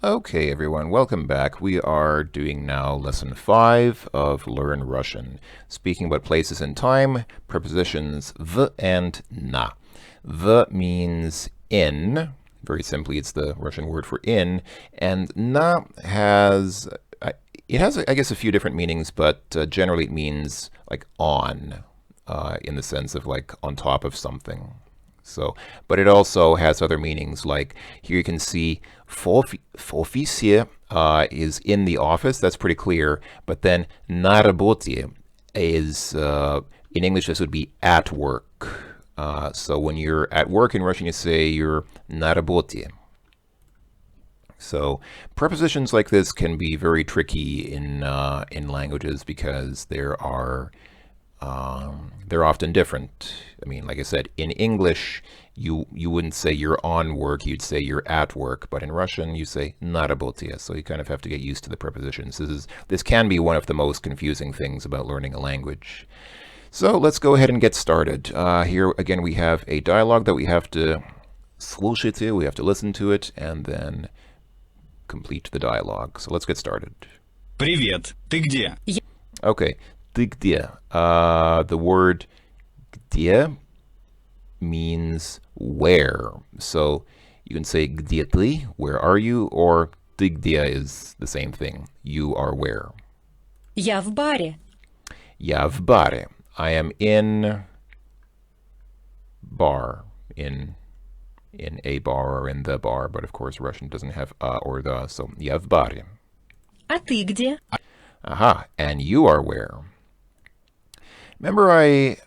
Okay, everyone, welcome back. We are doing now lesson 5 of Learn Russian, speaking about places in time, prepositions v and na. V means in, very simply, it's the Russian word for in, and na has, it has, I guess, a few different meanings, but generally it means like on, in the sense of like on top of something. So, but it also has other meanings. Like here you can see "в is in the office. That's pretty clear. But then "на работе" is in English this would be at work. So when you're at work in Russian, you say you're "на работе." So prepositions like this can be very tricky in languages because they're often different. I mean, like I said, in English, you wouldn't say you're on work, you'd say you're at work. But in Russian, you say "на работе." So you kind of have to get used to the prepositions. This can be one of the most confusing things about learning a language. So let's go ahead and get started. Here again, we have a dialogue that we have to слушайте, we have to listen to it, and then complete the dialogue. So let's get started. Привет, ты где? Okay, ты где? The word где means where. So you can say где ты, where are you, or ты где is the same thing. You are where. Я в баре. Я в баре. I am in bar, in a bar or in the bar, but of course Russian doesn't have or the, so я в баре. А ты где? Aha, and you are where? Remember I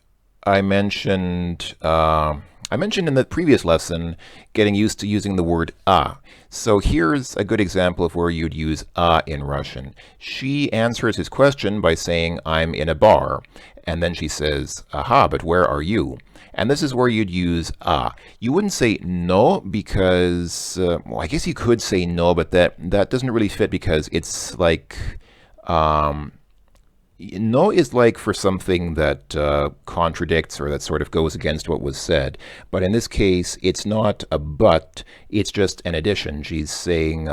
mentioned in the previous lesson getting used to using the word a. So here's a good example of where you'd use a in Russian. She answers his question by saying, I'm in a bar. And then she says, aha, but where are you? And this is where you'd use a. You wouldn't say no because, well, I guess you could say no, but that doesn't really fit because it's like, no is like for something that contradicts or that sort of goes against what was said. But in this case, it's not a but, it's just an addition. She's saying,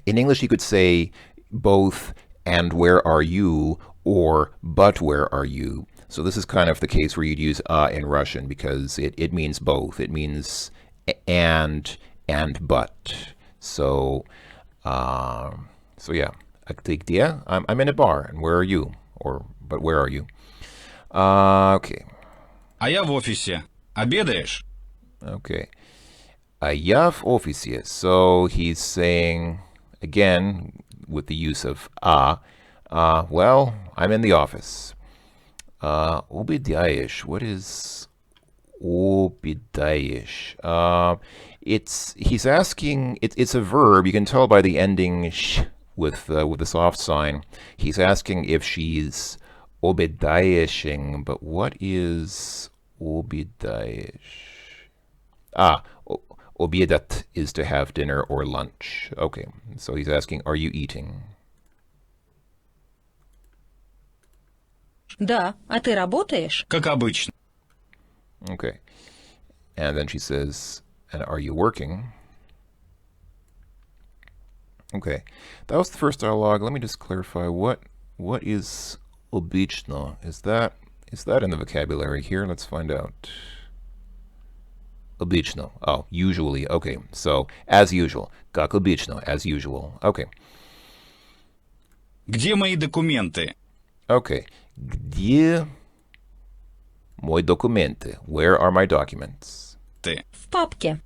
in English, you could say both and where are you or but where are you. So this is kind of the case where you'd use in Russian because it means both. It means and but. So, yeah. Ты где? I'm in a bar. And where are you? Or, but where are you? Okay. А я в офисе. Обедаешь? Okay. А я в офисе. So he's saying, again, with the use of well, I'm in the office. Обедаешь. What is обедаешь? He's asking, it's a verb. You can tell by the ending sh with the soft sign. He's asking if she's обедаешing, but what is обедаешь? Обедать is to have dinner or lunch. Okay, so he's asking, are you eating? Да. А ты работаешь? Как обычно. Okay. And then she says, and are you working? Okay, that was the first dialogue. Let me just clarify what is обычно? Is that in the vocabulary here? Let's find out. Обычно. Oh, usually. Okay, so as usual. Как обычно, as usual. Okay. Где мои документы? Okay. Где мои документы? Where are my documents? Ты. В папке.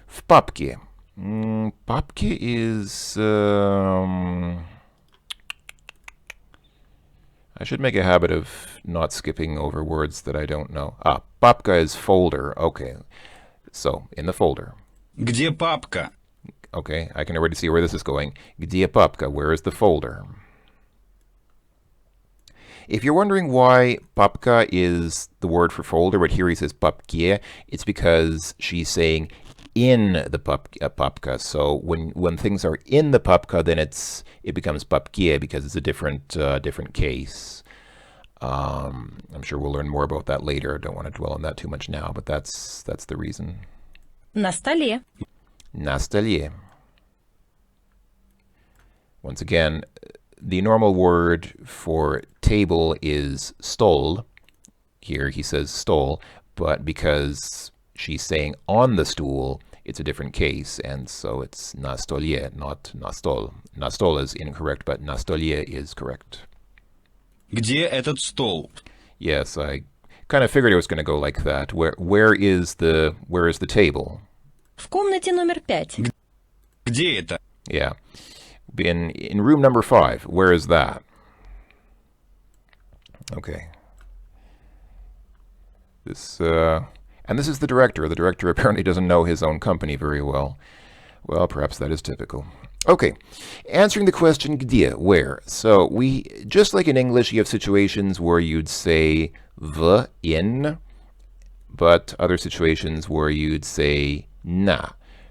В папке. Papke is, I should make a habit of not skipping over words that I don't know. Papka is folder. Okay. So, in the folder. Где папка? Okay, I can already see where this is going. Где папка? Where is the folder? If you're wondering why papka is the word for folder, but here he says papke, it's because she's saying in the papka. So when things are in the papka, then it becomes papkie because it's a different case. I'm sure we'll learn more about that later. I don't want to dwell on that too much now, but that's the reason. На столе. На столе. Once again, the normal word for table is stol. Here he says stol, but because she's saying on the stool, it's a different case, and so it's na stolje, not na stol. Na stol is incorrect, but na stolje is correct. Где этот стол? Yes, I kind of figured it was going to go like that. Where is the table? В комнате номер 5. Где это? Yeah. In room number 5. Where is that? Okay. And this is the director. The director apparently doesn't know his own company very well. Well, perhaps that is typical. Okay, answering the question где, where. So just like in English, you have situations where you'd say the, in, but other situations where you'd say na.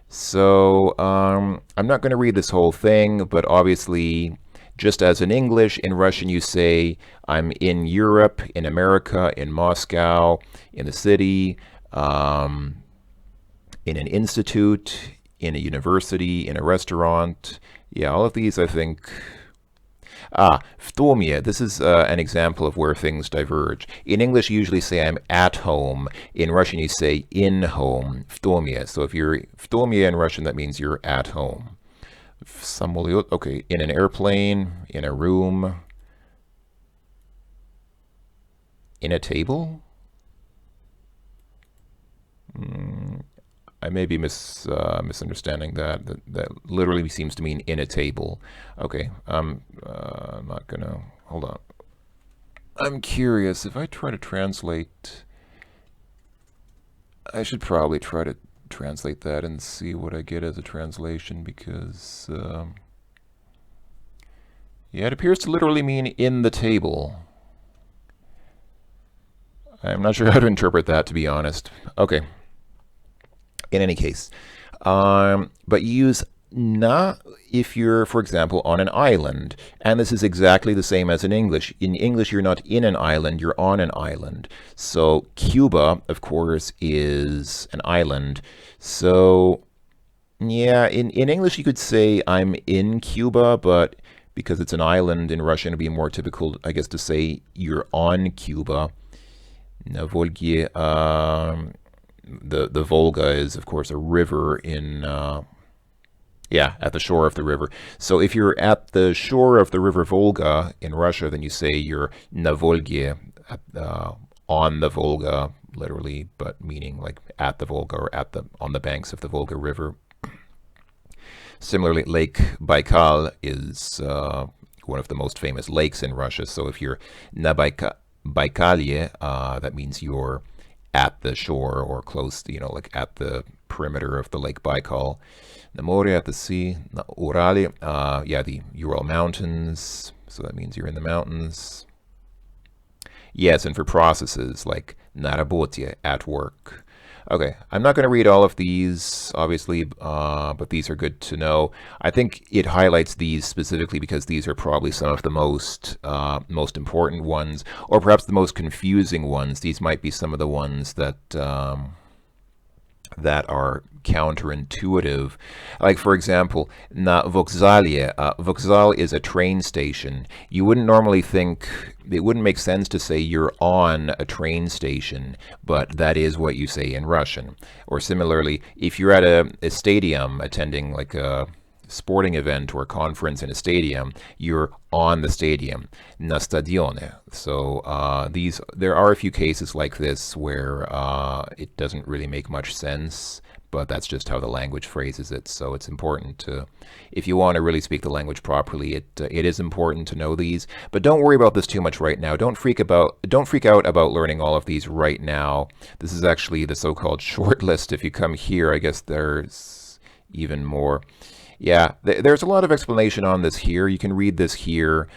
So I'm not going to read this whole thing, but obviously, just as in English, in Russian you say, I'm in Europe, in America, in Moscow, in the city, in an institute, in a university, in a restaurant. Yeah, all of these, I think. В доме. This is an example of where things diverge. In English, you usually say I'm at home. In Russian, you say in home. В доме. So if you're в доме in Russian, that means you're at home. В самолет. Okay, in an airplane, in a room, in a table. I may be misunderstanding that. That literally seems to mean in a table. Okay, I'm not gonna, hold on. I'm curious, if I try to translate, I should probably try to translate that and see what I get as a translation, because, yeah, it appears to literally mean in the table. I'm not sure how to interpret that, to be honest. Okay. In any case, but use na if you're, for example, on an island. And this is exactly the same as in English. In English, you're not in an island, you're on an island. So Cuba, of course, is an island. So, yeah, in English, you could say I'm in Cuba, but because it's an island in Russian, it'd be more typical, I guess, to say you're on Cuba. Na Volge, the Volga is, of course, a river in, at the shore of the river. So if you're at the shore of the river Volga in Russia, then you say you're na Volge, on the Volga, literally, but meaning like at the Volga or on the banks of the Volga River. Similarly, Lake Baikal is one of the most famous lakes in Russia. So if you're na Baikalye, that means you're at the shore or close, like at the perimeter of the Lake Baikal. Na more, at the sea. Na Urali, the Ural Mountains. So that means you're in the mountains. Yes, and for processes like na работе, at work. Okay, I'm not going to read all of these, obviously, but these are good to know. I think it highlights these specifically because these are probably some of the most important ones, or perhaps the most confusing ones. These might be some of the ones that that are counterintuitive. Like, for example, na vokzalye. Vokzal is a train station. You wouldn't normally think, it wouldn't make sense to say you're on a train station, but that is what you say in Russian. Or similarly, if you're at a stadium attending like a sporting event or conference in a stadium, you're on the stadium, na stadione. So there are a few cases like this where it doesn't really make much sense, but that's just how the language phrases it. So it's important to, if you want to really speak the language properly, it is important to know these. But don't worry about this too much right now. Don't freak out about learning all of these right now. This is actually the so-called short list. If you come here, I guess there's even more. Yeah, there's a lot of explanation on this here. You can read this here.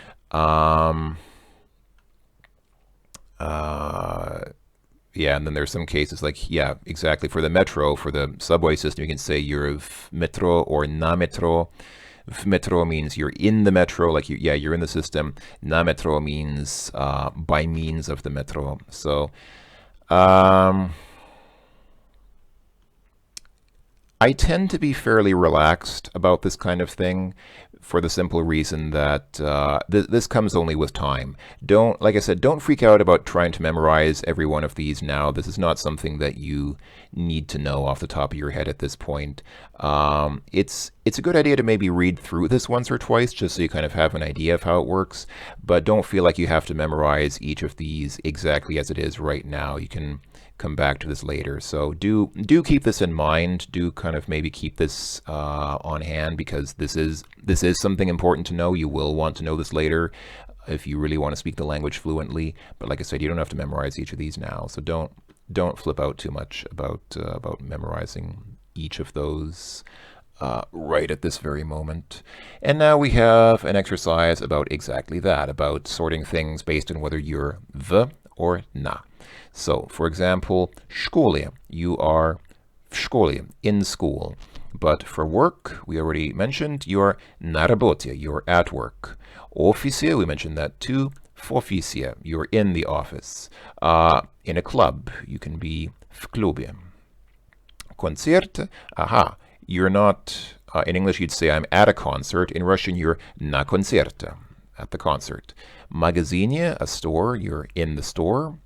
Yeah, and then there's some cases like, yeah, exactly. For the metro, for the subway system, you can say you're v metro or na metro. V metro means you're in the metro, like you're in the system. Na metro means by means of the metro. So, I tend to be fairly relaxed about this kind of thing. for the simple reason that this comes only with time. Like I said, don't freak out about trying to memorize every one of these now. This is not something that you need to know off the top of your head at this point. It's a good idea to maybe read through this once or twice just so you kind of have an idea of how it works, but don't feel like you have to memorize each of these exactly as it is right now. You can come back to this later. So do keep this in mind. Do kind of maybe keep this on hand, because this is something important to know. You will want to know this later if you really want to speak the language fluently. But like I said, you don't have to memorize each of these now. So don't flip out too much about memorizing each of those right at this very moment. And now we have an exercise about exactly that, about sorting things based on whether you're v or na. So, for example, szkole, you are w szkole, in school. But for work, we already mentioned, you're na robocie, you're at work. Oficie, we mentioned that too. W oficie, you're in the office. In a club, you can be w klubie. Koncert, aha, you're not, in English you'd say I'm at a concert. In Russian, you're na koncerte, at the concert. Magazynie, a store, you're in the store.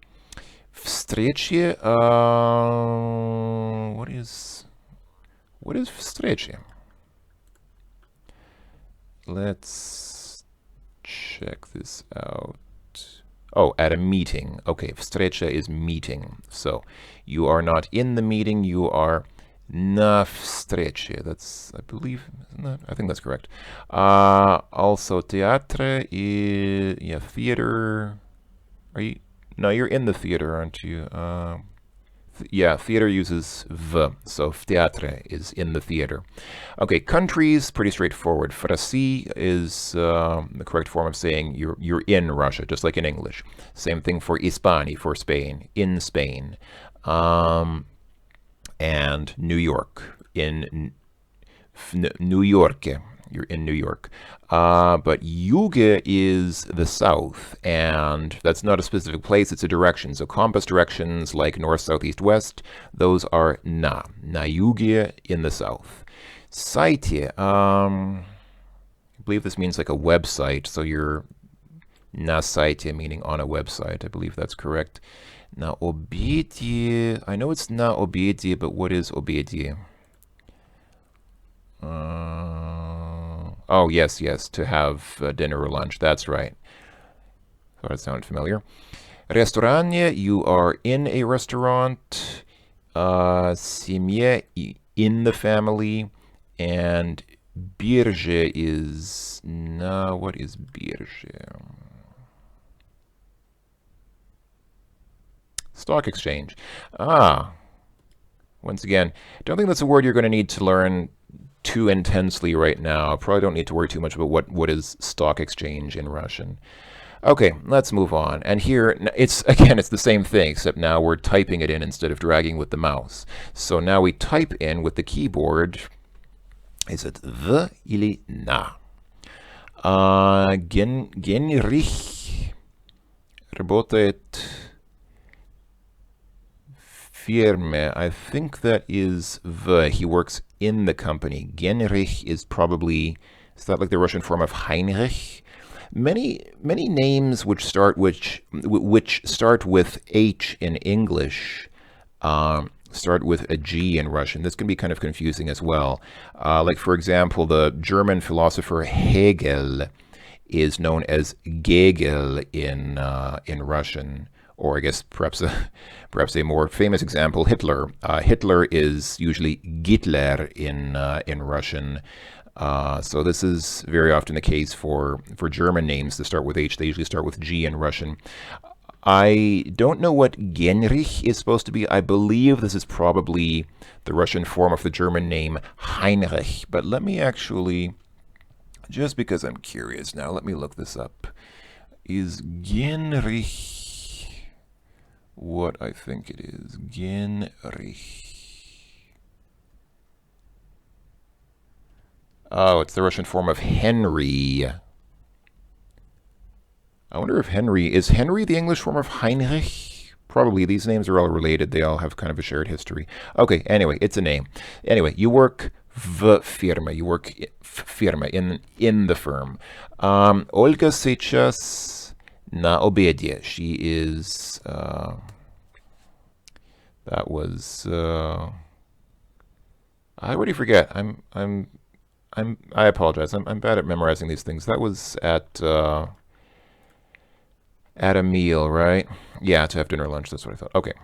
Встречи, what is встречи? Let's check this out. Oh, at a meeting. Okay, встреча is meeting. So you are not in the meeting, you are na встрече. That's, I believe, isn't that? I think that's correct. Also, teatr is, yeah, theater. Are you? No, you're in the theater, aren't you? Yeah, theater uses v, so v teatre is in the theater. Okay, countries, pretty straightforward. В России is the correct form of saying you're in Russia, just like in English. Same thing for Hispania, for Spain, in Spain. And New York, in New York. You're in New York. But Yuge is the south, and that's not a specific place, it's a direction. So compass directions like north, south, east, west, those are na. Na Yuge, in the south. Saite, I believe this means like a website, so you're na saite, meaning on a website. I believe that's correct. Na obedie, I know it's na obedie, but what is obedie? Oh, yes, to have dinner or lunch. That's right. Thought it sounded familiar. Restauranie, you are in a restaurant. Семье, in the family. And birge is... No, what is birge? Stock exchange. Once again, don't think that's a word you're going to need to learn too intensely right now. Probably don't need to worry too much about what is stock exchange in Russian. Okay, let's move on. And here, it's the same thing, except now we're typing it in instead of dragging with the mouse. So now we type in with the keyboard. Is it v или na? Genrich работает Firme, I think that is v. He works in the company. Genrich is probably, is that like the Russian form of Heinrich? Many names which start with H in English start with a G in Russian. This can be kind of confusing as well. Like for example, the German philosopher Hegel is known as Gegel in Russian. Or I guess perhaps a more famous example, Hitler. Hitler is usually Gitler in Russian. So this is very often the case for German names that start with H. They usually start with G in Russian. I don't know what Genrich is supposed to be. I believe this is probably the Russian form of the German name Heinrich. But let me actually, just because I'm curious now, let me look this up. Is Genrich what I think it is? Genrich. Oh, it's the Russian form of Henry. I wonder if is Henry the English form of Heinrich? Probably. These names are all related. They all have kind of a shared history. Okay, anyway, it's a name. Anyway, you work в фирме. You work в фирме, in the firm. Ольга сейчас на обеде. She is, that was, I already forget. I apologize. I'm bad at memorizing these things. That was at a meal, right? Yeah, to have dinner, lunch. That's what I thought. Okay.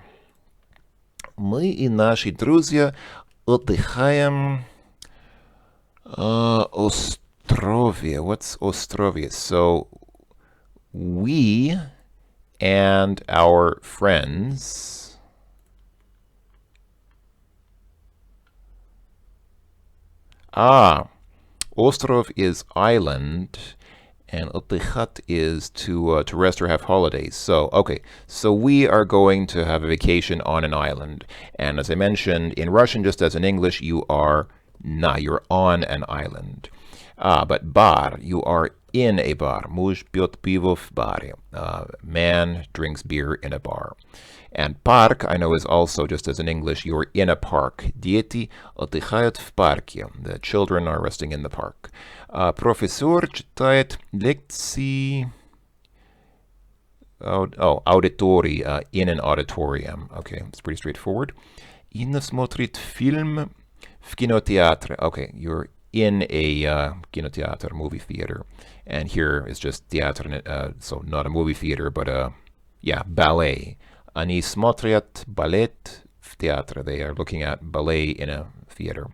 Мы и наши друзья отдыхаем острове. What's острове? So we and our friends Ostrov is island, and отдыхать is to rest or have holidays. So, okay, so we are going to have a vacation on an island. And as I mentioned, in Russian, just as in English, you're on an island. But bar, you are in a bar. Muž pьет пиво в баре. Man drinks beer in a bar. And park, I know, is also just as in English, you're in a park. Дети отдыхают в парке. The children are resting in the park. Профессор читает лекции. Auditori, in an auditorium. Okay, it's pretty straightforward. Инна смотрит фильм в кинотеатре. Okay, you're in a кинотеатр, movie theater. And here is just theater, so not a movie theater, but ballet. Они смотрят балет в театре. They are looking at ballet in a theater.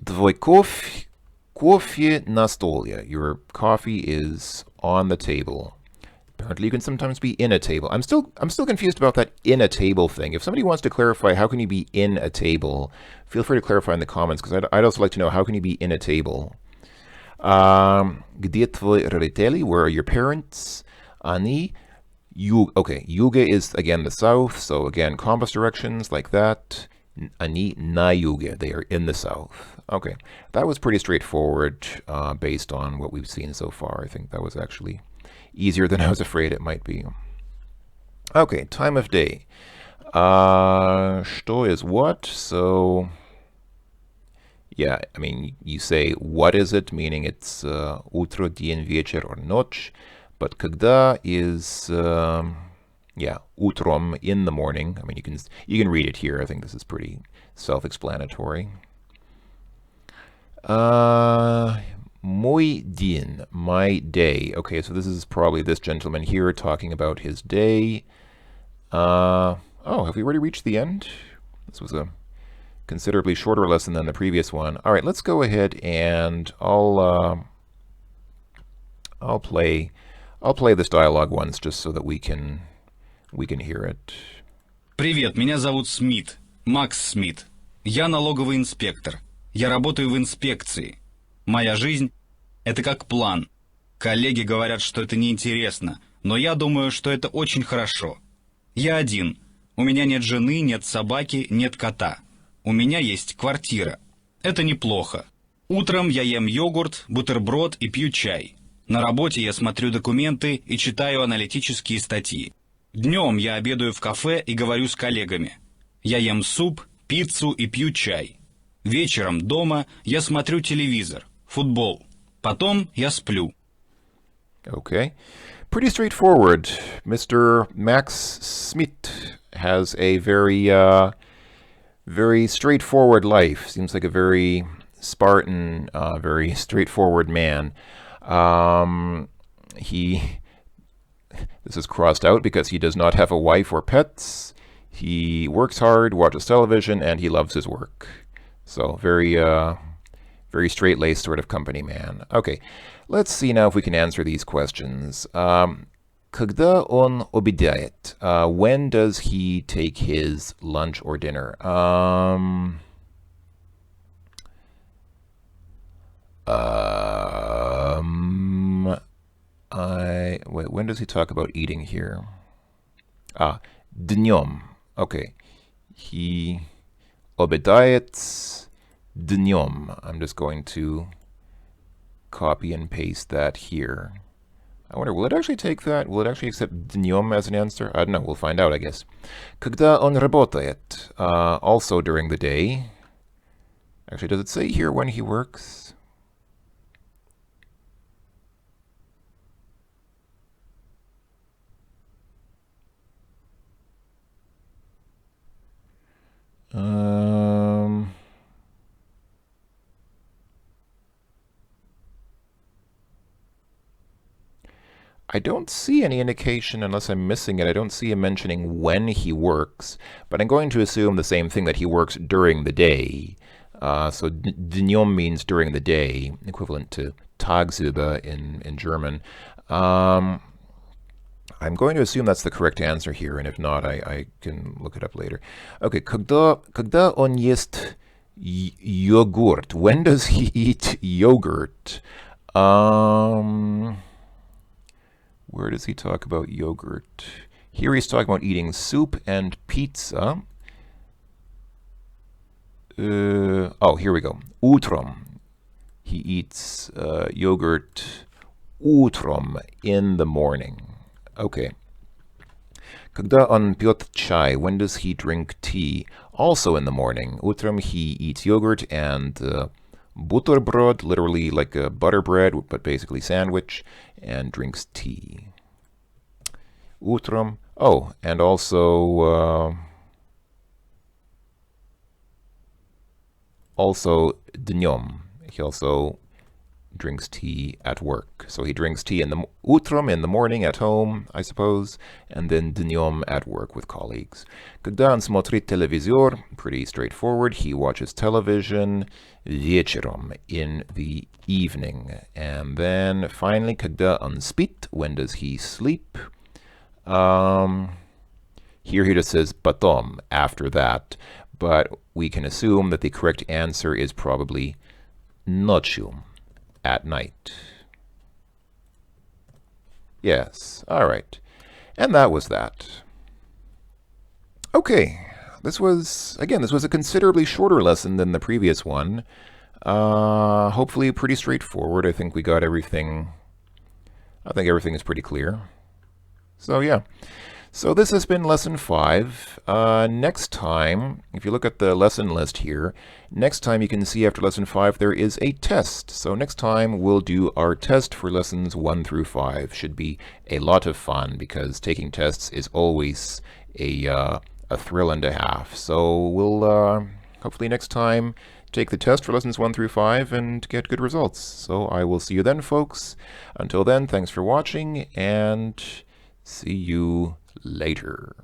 Твой кофе на столе. Your coffee is on the table. Apparently you can sometimes be in a table. I'm still confused about that in a table thing. If somebody wants to clarify how can you be in a table, feel free to clarify in the comments, because I'd also like to know how can you be in a table. Где твои родители? Where are your parents? Они Yuge is, again, the south, so again, compass directions like that. Ani na yuge, they are in the south. Okay, that was pretty straightforward based on what we've seen so far. I think that was actually easier than I was afraid it might be. Okay, time of day. Что is what? So, yeah, I mean, you say what is it, meaning it's утро, день, вечер, or ночь. But когда is, утrom, in the morning. I mean, you can read it here. I think this is pretty self-explanatory. Мой день, my day. Okay, so this is probably this gentleman here talking about his day. Have we already reached the end? This was a considerably shorter lesson than the previous one. All right, let's go ahead and I'll play this dialogue once just so that we can hear it. Привет, меня зовут Смит, Макс Смит. Я налоговый инспектор. Я работаю в инспекции. Моя жизнь – это как план. Коллеги говорят, что это неинтересно, но я думаю, что это очень хорошо. Я один. У меня нет жены, нет собаки, нет кота. У меня есть квартира. Это неплохо. Утром я ем йогурт, бутерброд и пью чай. На работе я смотрю документы и читаю аналитические статьи. Днем я обедаю в кафе и говорю с коллегами. Я ем суп, пиццу и пью чай. Вечером дома я смотрю телевизор, футбол. Потом я сплю. Okay. Pretty straightforward. Mr. Max Smith has a very straightforward life. Seems like a very Spartan, very straightforward man. This is crossed out because he does not have a wife or pets. He works hard, watches television, and he loves his work. So very straight-laced sort of company man. Okay, let's see now if we can answer these questions. Когда он обедает? When does he take his lunch or dinner? When does he talk about eating here? Dнем. Okay. He обедает днем. I'm just going to copy and paste that here. I wonder, will it actually take that? Will it actually accept днем as an answer? I don't know. We'll find out, I guess. Когда он работает? Also during the day. Actually, does it say here when he works? I don't see any indication, unless I'm missing it, I don't see him mentioning when he works, but I'm going to assume the same thing, that he works during the day. So dnем means during the day, equivalent to tagsüber in German. I'm going to assume that's the correct answer here, and if not, I can look it up later. Okay, когда он ест йогурт? When does he eat yogurt? Where does he talk about yogurt? Here he's talking about eating soup and pizza. Oh, here we go. Утром. He eats yogurt утром, in the morning. Okay. Когда он пьет чай? When does he drink tea? Also in the morning. Утром he eats yogurt and бутерброд, literally like a butter bread, but basically sandwich, and drinks tea. Утром. Oh, and also днем. He also drinks tea at work. So he drinks tea in the утром, in the morning at home, I suppose, and then днем at work with colleagues. Когда он смотрит телевизор? Pretty straightforward. He watches television вечером, in the evening. And then finally, когда он спит? When does he sleep? Here he just says потом, after that, but we can assume that the correct answer is probably ночью, at night. Yes, all right. And that was that. Okay, this was a considerably shorter lesson than the previous one. Hopefully pretty straightforward. I think we got everything. I think everything is pretty clear. So yeah. So this has been lesson 5. Next time, if you look at the lesson list here, next time you can see after lesson 5 there is a test. So next time we'll do our test for lessons 1 through 5. Should be a lot of fun because taking tests is always a thrill and a half. So we'll hopefully next time take the test for lessons 1 through 5 and get good results. So I will see you then, folks. Until then, thanks for watching and see you later.